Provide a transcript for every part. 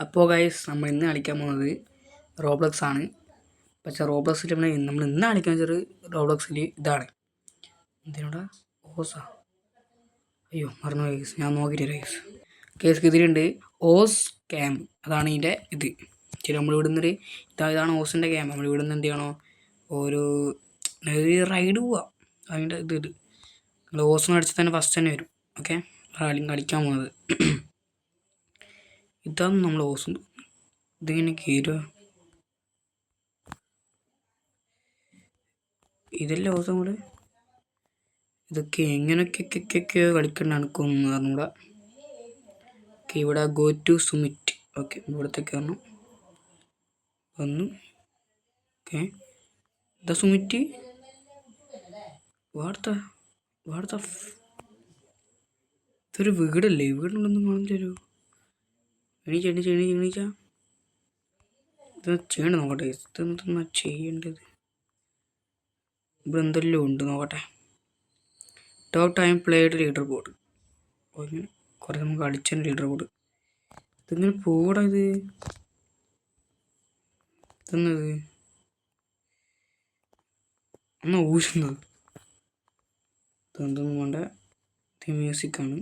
അപ്പോൾ ഗൈസ് നമ്മൾ ഇന്ന് കളിക്കാൻ പോകുന്നത് റോബ്ലക്സ് ആണ്. പക്ഷേ റോബ്ലക്സിൽ നമ്മൾ ഇന്ന് കളിക്കാൻ വെച്ചൊരു റോബ്ലക്സിൽ ഇതാണ് എന്തിനോടാ ഓസാ. അയ്യോ മറന്നു ഗൈസ്, ഞാൻ നോക്കിയിട്ട് ഗൈസ്. ഇതിലുണ്ട് ഓസ് ക്യാമ്പ്, അതാണ് ഇതിൻ്റെ ഇത്. ശരി, നമ്മൾ ഇവിടുന്നൊരു ഇതാണ് ഓസിൻ്റെ ക്യാമ്പ്. നമ്മൾ ഇവിടുന്ന് എന്ത് ചെയ്യണോ, ഒരു റൈഡ് പോവാം. അതിൻ്റെ ഇത് നമ്മൾ ഓസിന് അടിച്ച് തന്നെ ഫസ്റ്റ് തന്നെ വരും. ഓക്കെ, കളിക്കാൻ പോകുന്നത് ഇതാണ് നമ്മൾ ഓസ്. ഇതിങ്ങനെ കയറുക, ഇതല്ലേ ഓസം കൂടെ. ഇതൊക്കെ എങ്ങനെയൊക്കെയൊക്കെയൊക്കെയോ കളിക്കേണ്ട എനിക്കൊന്നും അറിഞ്ഞൂടാ. ഓക്കെ, ഇവിടെ ഗോ ടു സുമിറ്റ്. ഓക്കെ, ഇവിടത്തേക്ക് വന്നു. ഓക്കെ, ഇതാ സുമിറ്റ്. വാർത്ത ഇതൊരു വീടല്ലേ? വീടുണ്ടെന്ന് കാണിച്ചൊരു എണീച്ച ഇത് ചെയ്യണ്ട നോക്കട്ടെ. ഇതെന്തെന്നാ ചെയ്യേണ്ടത്? ഇവിടെ എന്തെല്ലോ ഉണ്ട്, നോക്കട്ടെ. Top time played leader board. ഇങ്ങനെ കുറേ നമുക്ക് അടിച്ച ലീഡർ ബോർഡ്. ഇതിങ്ങനെ പോടാ. ഇതെന്നത് എന്നാ ഊശുന്നത്? ഇതെന്തൊന്നും വേണ്ട, ഇത് മ്യൂസിക്കാണ്.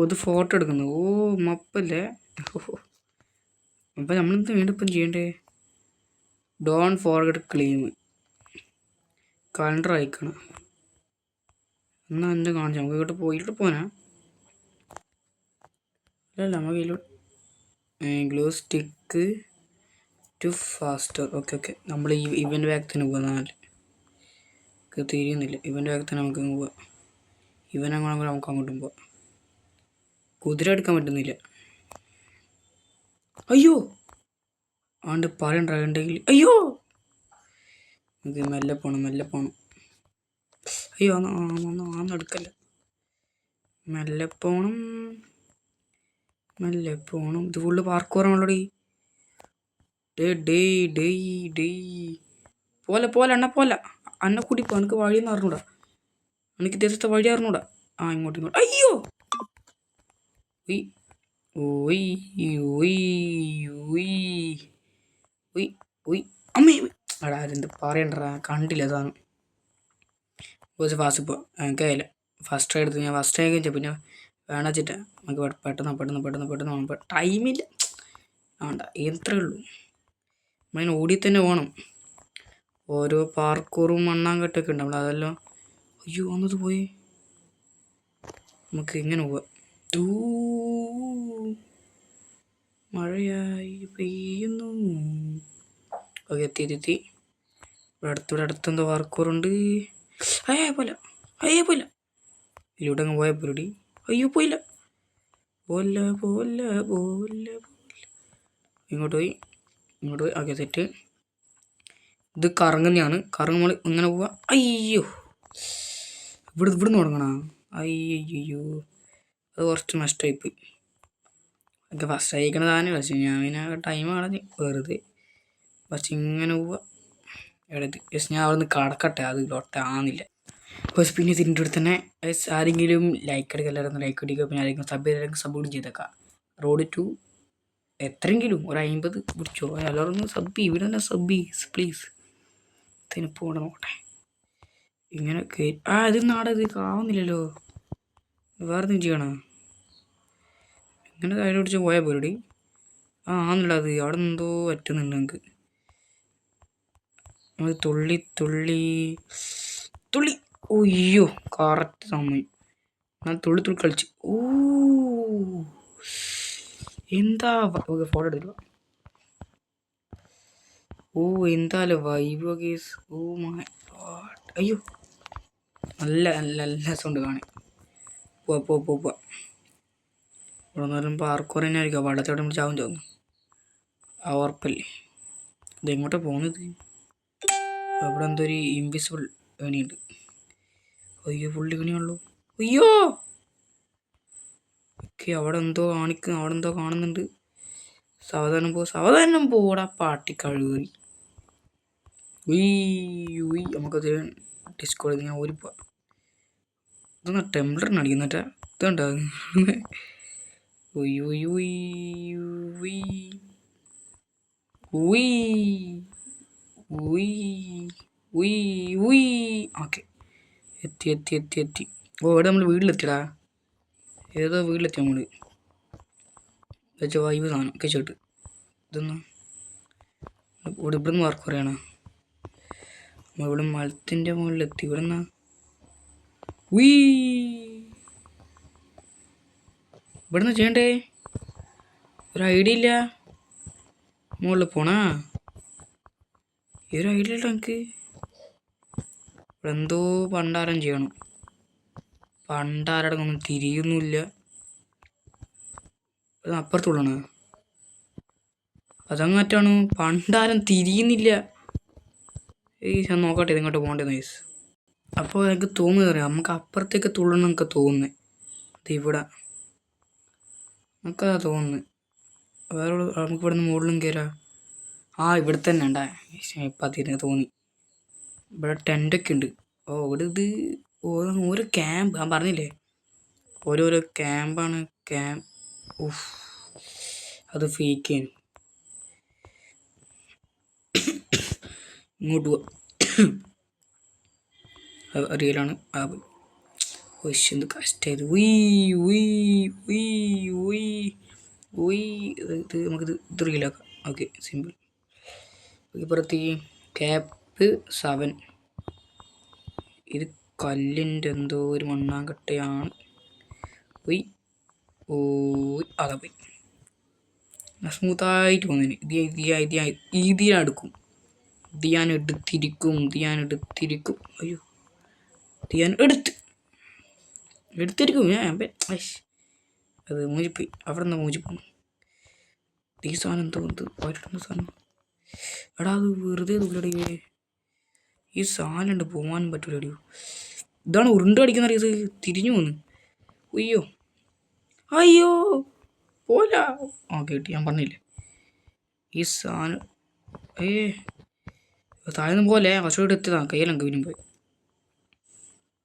ഇത് ഫോട്ടോ എടുക്കുന്നത്. ഓ മപ്പല്ലേ. അപ്പം നമ്മളെന്ത് വീണ്ടും ഇപ്പം ചെയ്യണ്ടേ? ഡോണ്ട് ഫോർഗെറ്റ് ക്ലെയിം കലണ്ടർ അയക്കണം. എന്നാൽ എന്ത് കാണിച്ചു നമുക്ക് ഇങ്ങോട്ട് പോയിട്ട് പോനാ? അല്ലല്ല, നമുക്ക് ഇതിലോട്ട് glow stick to faster. Okay, നമ്മൾ ഈ ഇവൻ്റെ ബാഗത്തിന് പോകാൻ തിരിയുന്നില്ല. ഇവൻ്റെ ബാഗത്തിന് നമുക്ക് പോവാം. ഇവനങ്ങോട്ട് നമുക്ക് അങ്ങോട്ടും പോവാം. കുതിര എടുക്കാൻ പറ്റുന്നില്ല. അയ്യോ ആണ്ട് പറയണ്ടെങ്കിൽ. അയ്യോ നമുക്ക് മെല്ലെ പോണം. അയ്യോ ആന്ന് എടുക്കല്ല. മെല്ലെ പോണം. ഇത് ഫുള്ള് പാർക്കോറാണല്ലോടി. പോലെ അന്നെ കൂടി പോ. എനിക്ക് വഴിയെന്ന് അറിഞ്ഞൂടാ. എനിക്ക് ദിവസത്തെ വഴി അറിഞ്ഞൂടാ. ഇങ്ങോട്ട്. അയ്യോ അമ്മേ എടാ, ആരെന്ത് പറയണ്ടാ, കണ്ടില്ല സാധനം. കുറച്ച് ഫാസ്റ്റ് ഇപ്പോൾ എനിക്കതില്ല. ഫസ്റ്റ് എടുത്ത് ഞാൻ ഫസ്റ്റ് ആയി കഴിച്ചാൽ പിന്നെ വേണ്ട വെച്ചിട്ട് നമുക്ക് പെട്ടെന്ന് ടൈമില്ല. വേണ്ട, എത്രയേ ഉള്ളൂ. നമ്മളിങ്ങനെ ഓടി തന്നെ പോകണം. ഓരോ പാർക്കൂറും മണ്ണാങ്കട്ടൊക്കെ ഉണ്ട്. നമ്മൾ അതെല്ലാം അയ്യോ വന്നത് പോയി. നമുക്ക് ഇങ്ങനെ പോവാം. മഴയായി പെയ്യുന്നു. ഓക്കെ, എത്തി. ഇവിടെ അടുത്തെന്തോ പാർക്കൂറുണ്ട്. പോയില്ല. ഇതിലൂടെ അങ്ങ് പോയാൽ പോലടി. അയ്യോ പോയില്ല. ഇങ്ങോട്ട് പോയി. Okay, set. ഇത് കറങ്ങുന്നതാണ്. കറങ്ങുമ്പോൾ ഇങ്ങനെ പോവാ. അയ്യോ ഇവിടുന്ന് തുടങ്ങണ. അയ്യോ അത് കുറച്ച് നഷ്ടമായിപ്പോയി. ഒക്കെ ഫസ്റ്റ് അയക്കണ താനേ. പക്ഷേ ഞാൻ പിന്നെ ടൈം കളഞ്ഞ് വെറുതെ. പക്ഷെ ഇങ്ങനെ പോവാ. ഇടത് ഞാൻ അവിടെ നിന്ന് കടക്കട്ടെ. അത് ആവുന്നില്ല. പക്ഷെ പിന്നെ ഇതിൻ്റെ അടുത്ത് തന്നെ ആരെങ്കിലും ലൈക്ക് അടിക്കുക, എല്ലാവരും ലൈക്ക് അടിക്കുക. പിന്നെ ആരെങ്കിലും സബ് കൂടി ചെയ്തേക്കാം. റോഡ് ടു എത്രയെങ്കിലും ഒരു 50 പിടിച്ചോ. എല്ലാവരും സബ് ഇവിടെ തന്നെ സബ് പ്ലീസ്. ഇതിന് പോകണം, നോക്കട്ടെ. ഇങ്ങനെ ഇത് ഇത് ആവുന്നില്ലല്ലോ. വേറെ എന്തെങ്കിലും ചെയ്യണം. ഇങ്ങനെ കാര്യം പിടിച്ച് പോയാൽ പോരടി. ആവുന്നില്ല. അത് അവിടെ എന്തോ പറ്റുന്നുണ്ട്. നമുക്ക് തുള്ളി. ഒയ്യോ കറക്റ്റ് സമയം. ഞാൻ തുള്ളി കളിച്ചു. എന്താ ഫോട്ടോ എടുത്തില്ല. എന്തായാലും വൈബ് കേസ്. My God. അയ്യോ നല്ല സൗണ്ട് കാണാൻ. പോവാ. ഇവിടെ നിന്ന് പാർക്കോർ തന്നെ ആയിരിക്കും. വെള്ളത്തോടെ നമ്മൾ ചാവും തോന്നുന്നു. ഉറപ്പല്ലേ. ഇതെങ്ങോട്ടാ പോകുന്നത്? അവിടെ എന്തോ ഒരു ഇൻവിസിബിൾ ഏണിയുണ്ട്. അയ്യോ പുള്ളി കണിയുള്ളൂ. അയ്യോ ഓക്കെ, അവിടെ എന്തോ കാണുന്നുണ്ട്. സാവധാനം പോടാ പാട്ടി കഴുകി. നമുക്കത് ഡിസ്കോഡ് ഇങ്ങനെ ഓടിപ്പോവാം. ഇതൊന്ന് ടെംപ്ലറിന് അടിക്കുന്നിട്ടാ ഇതുണ്ടോ ഉയ് ഉയ് ഉയ് ഉയ് ഉയ് ഉയ് ഉയ് ഉയ് ഓക്കെ എത്തി എത്തി എത്തി എത്തി ഓ ഇവിടെ നമ്മൾ വീട്ടിലെത്തിയടാ ഏതോ വീട്ടിലെത്തി നമ്മൾ വെച്ച വൈബ് സാധനം ഒക്കെ ചേട്ട് ഇതൊന്ന് ഇവിടെ നിന്ന് വർക്ക് പറയണ ഇവിടെ മരത്തിൻ്റെ മുകളിലെത്തി ഇവിടെ നിന്നാ ഉയ് ഇവിടെ നിന്ന് ചെയ്യണ്ടേ ഒരു ഐഡിയ ഇല്ല മുകളിൽ പോണാ ഒരു ഐഡിയ ഇല്ല എനിക്ക് ഇവിടെ എന്തോ പണ്ടാരം ചെയ്യണം പണ്ടാരടങ്ങൊന്നും തിരിയൊന്നുമില്ല അപ്പുറത്തുള്ളതാണ് അതങ്ങാറ്റാണ് പണ്ടാരം തിരിയുന്നില്ല ഈ ഞാൻ നോക്കട്ടെ ഇങ്ങോട്ട് പോകണ്ടേ നൈസ് അപ്പോൾ എനിക്ക് തോന്നുന്നത് നമുക്ക് അപ്പുറത്തേക്ക് തുള്ളണം എന്നൊക്കെ തോന്നുന്നത് അത് ഇവിടെ നമുക്കതാ തോന്നുന്നത് വേറെ നമുക്ക് ഇവിടെ നിന്ന് മുകളിലും കയറാം ഇവിടെ തന്നെ ഉണ്ടാ ഇപ്പം തിരിഞ്ഞ് തോന്നി ഇവിടെ ടെൻ്റൊക്കെ ഉണ്ട് ഇവിടെ ഇത് ഓരോ ക്യാമ്പ് ഞാൻ പറഞ്ഞില്ലേ ഓരോരോ ക്യാമ്പാണ് ഉഫ് അത് ഫേക്കാണ് ഇങ്ങോട്ട് പോവാ റിയലാണ് എന്ത് കഷ്ടമായത് ഇത് നമുക്കിത് റിയലാക്കാം ഓക്കെ സിമ്പിൾ ഇപ്പുറത്തേക്ക് ക്യാപ്പ് 7 ഇത് കല്ലിൻ്റെ എന്തോ ഒരു മണ്ണാങ്കട്ടയാണ് അതാ പോയി സ്മൂത്തായിട്ട് പോകുന്നതിന് ഇത് ഞാൻ എടുക്കും ഇത് ഞാൻ എടുത്തിരിക്കും അയ്യോ ഇത് ഞാൻ എടുത്തിരിക്കും ഞാൻ അത് മൂജിപ്പോയി അവിടെ നിന്ന് മൂജിപ്പോന്നു ഈ സാധനം എന്തോ പോയിട്ടുണ്ട് സാധനം എടാ അത് വെറുതെ തുള്ളടിയേ ഈ സാധനം ഉണ്ട് പോകാനും പറ്റൂലടിയോ ഇതാണ് ഉരുണ്ട് അടിക്കുന്ന അറിയത് തിരിഞ്ഞു പോന്ന് അയ്യോ പോല കേട്ടി ഞാൻ പറഞ്ഞില്ലേ ഈ സാധനം താഴ്ന്നു പോലെ കുറച്ചുകൂടി എത്തിയതാണ് കയ്യിലങ്ക് പിന്നും പോയി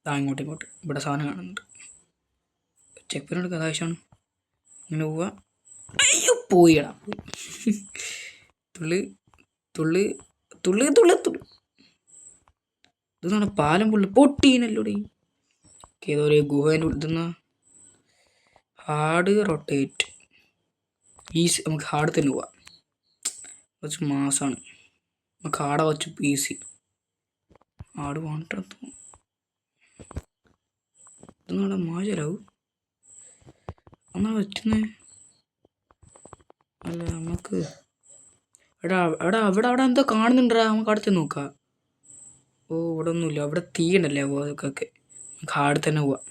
ഇങ്ങോട്ട് ഇവിടെ സാധനം കാണുന്നുണ്ട് ചെക്ക് പിൻ എടുക്കുക അതാവശ്യമാണ് ഇങ്ങനെ പോവാ അയ്യോ പോയിടാ തുള്ളി തുള്ളി തുള്ളി തുള്ളി തുള്ളി ഇതാണ് പാലം പുള്ളി പൊട്ടീനല്ലോടെ ഏതോ ഒരു ഗുഹേൻ്റെ ഇതെന്നാ ഹാർഡ് റൊട്ടേറ്റ് ഈസി നമുക്ക് ഹാർഡ് തന്നെ പോവാം കുറച്ച് മാസമാണ് നമുക്ക് ഹാർഡ് വച്ച് ഈസി ഹാർഡ് വേണ്ട ഇതൊന്നാടെ മാജരാവും എന്നാ പറ്റുന്നേ അല്ല നമുക്ക് അവിടെ എന്തോ കാണുന്നുണ്ടാ നമുക്ക് അടുത്ത് നോക്കാം ഇവിടെ ഒന്നുമില്ല അവിടെ തീ ഉണ്ടല്ലേ അതൊക്കെ നമുക്ക് ഹാർഡ് തന്നെ പോവാം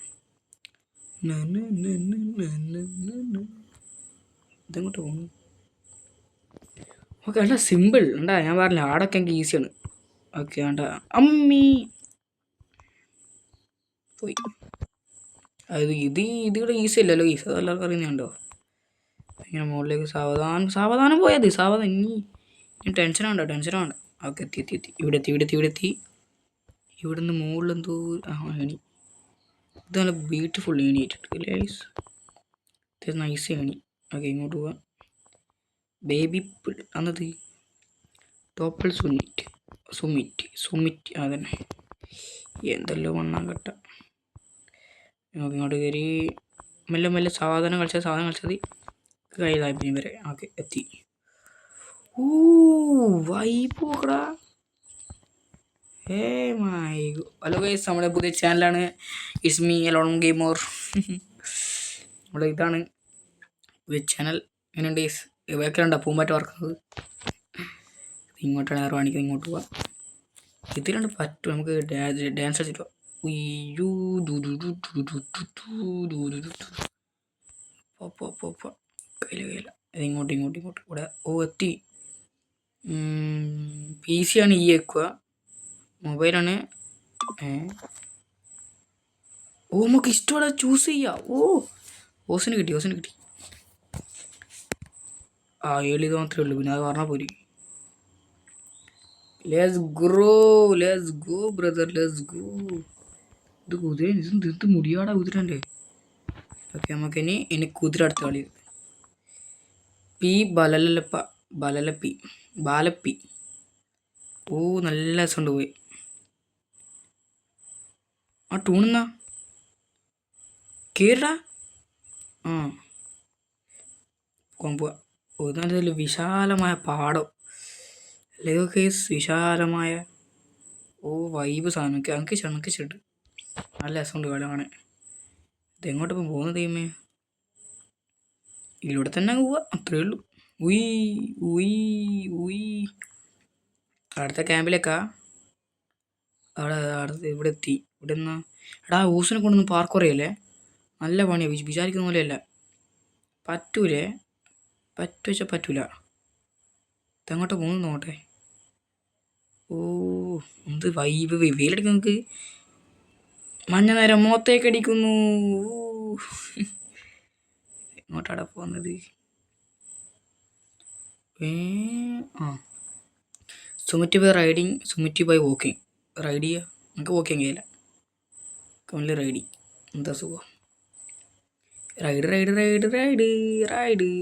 ഇതെങ്ങോട്ട് പോകുന്നു ഓക്കെ അല്ല സിമ്പിൾ ഉണ്ടാ ഞാൻ പറഞ്ഞില്ല ആടൊക്കെ എനിക്ക് ഈസിയാണ് ഓക്കെ വേണ്ട അമ്മീ പോയി ഇതിവിടെ ഈസി അല്ലല്ലോ ഈസി അത് എല്ലാവർക്കും അറിയുന്നുണ്ടോ ഇങ്ങനെ മുകളിലേക്ക് സാവധാനം പോയാൽ മതി സാവധാനം ഇനി ടെൻഷനാവണ്ട ഓക്കെ എത്തി ഇവിടെ എത്തി ഇവിടെ നിന്ന് മുകളിൽ എന്തോ ഏണി ഇത് നല്ല ബ്യൂട്ടിഫുൾ ഏണി ആയിട്ടുണ്ട് ഗൈസ് ഇത് നൈസ് ഏണി ഓക്കെ ഇങ്ങോട്ട് പോവാം ബേബി അന്നത് ടോപ്പിൾ സുമിറ്റ് അതന്നെ എന്തല്ലോ മണ്ണാങ്കട്ട നമുക്ക് ഇങ്ങോട്ട് കയറി മെല്ലെ സാധനം കളിച്ചത് കയ്യിലായി പിന്നെ വരെ ഓക്കെ എത്തി വൈബ് നോക്കടാ ഹലോ ഗൈസ് നമ്മുടെ പുതിയ ചാനലാണ് ഇസ്മി എലോൺ ഗെയിമർ നമ്മുടെ ഇതാണ് പുതിയ ചാനൽ എങ്ങനെയുണ്ട് ഗൈസ് വേക്കലുണ്ടോ പൂമ്പാറ്റ വർക്കുന്നത് ഇങ്ങോട്ടാണ് കാണിക്കുന്നത് ഇങ്ങോട്ട് പോവാം ഇതിലുണ്ട് പറ്റും നമുക്ക് ഡാൻസ് കളിച്ചിട്ട് കയ്യില ഇങ്ങോട്ട് ഇവിടെ എത്തി PC ആണ് ഈ വെക്കുക മൊബൈലാണ് നമുക്ക് ഇഷ്ടമുള്ള ചൂസ് ചെയ്യാം ഓസിന് കിട്ടി ഇത് മാത്രമേ ഉള്ളൂ പിന്നെ അത് പറഞ്ഞാൽ പോരി let's go brother let's go ഇത് കുതിര ഇത് മുടിയാടാ കുതിരൻ്റെ. ഓക്കെ നമുക്കിനി കുതിര അടുത്ത കളി. പി ബാലപ്പി. ഓ നല്ല രസമുണ്ട് പോയി. ആ ടൂണെന്നാ കേറാ. ആ കൊമ്പുക. ഓ ഇത് നല്ല വിശാലമായ പാടം അല്ലേ കേസ്. വിശാലമായ ഓ വൈബ് സാധനം. എനിക്ക് ചെട്ട് നല്ല രസമുണ്ട് കളി കാണാൻ. ഇതെങ്ങോട്ടിപ്പം പോകുന്ന ദൈവമേ. ഇതിലൂടെ തന്നെ പോവുക, അത്രയേ ഉള്ളൂ. ഉയ് അടുത്ത ക്യാമ്പിലേക്കാ. അടുത്ത് ഇവിടെ എത്തി. ഇവിടെ നിന്നാ എടാ ഊസിനെ കൊണ്ടൊന്നും പാർക്ക് കുറയല്ലേ. നല്ല പണിയാണ്, വിചാരിക്കുന്ന പോലെയല്ല. പറ്റൂലേ പറ്റൂല. ഇതെങ്ങോട്ട് പോകുന്നു നോട്ടെ. ഓ എന്ത് വൈബ്. വെയിലടിക്കും നമുക്ക്. മഞ്ഞ നേരം മുഖത്തേക്ക് അടിക്കുന്നു. എങ്ങോട്ടാടാ പോകുന്നത്? സുമിറ്റി ബൈ റൈഡിങ്, സുമിറ്റി ബൈ വാക്കിങ്. റൈഡ് ചെയ്യുക. നമുക്ക് വാക്കിങ് ചെയ്യില്ല, ഓൺലി റൈഡിങ്. എന്താ സുഖം. റൈഡ്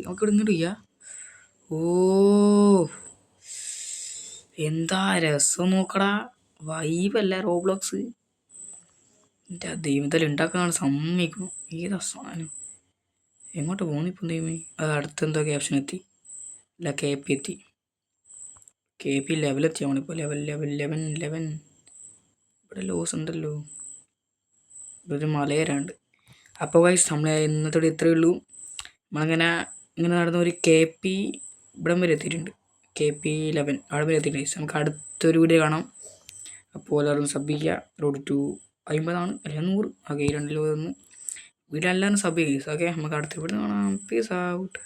നമുക്ക് ഇവിടെ ഇങ്ങോട്ട് ചെയ്യാം. ഓ എന്താ രസം നോക്കടാ. വൈബല്ല റോബ്ലോക്സ്. എൻ്റെ ദൈവത്തിൽ ഉണ്ടാക്കുന്നതാണ് സമ്മതിക്കണം. ഏതാ സാധനം. എങ്ങോട്ട് പോകുന്നിപ്പം ദൈവമേ. അത് അടുത്തെന്തോ ക്യാപ്ഷൻ എത്തി. അല്ല KP എത്തി. KP ലെവലെത്തി. നമ്മളിപ്പോൾ ലെവൻ. ഇവിടെ ലോസ് ഉണ്ടല്ലോ. ഇവിടെ ഒരു മലയരാണ്ട്. അപ്പോൾ വൈസ് നമ്മൾ ഇന്നത്തോടെ ഇത്രയേ ഉള്ളൂ. നമ്മളിങ്ങനെ നടന്ന ഒരു KP ഇവിടം വരെ എത്തിയിട്ടുണ്ട്. KP 11 അവിടെ വരെ എത്തിയിട്ടുണ്ട്. നമുക്ക് അടുത്തൊരു വീഡിയോ കാണാം. അപ്പോൾ എല്ലാവരും സബ് ചെയ്യുക. റോഡ് ടു 50 അല്ലെങ്കിൽ 100. ഓക്കെ ഈ 2 വീഡിയോ എല്ലാവരും സബ് ചെയ്യുക. ഓക്കെ നമുക്ക് അടുത്ത വീഡിയോ കാണാം. Peace out.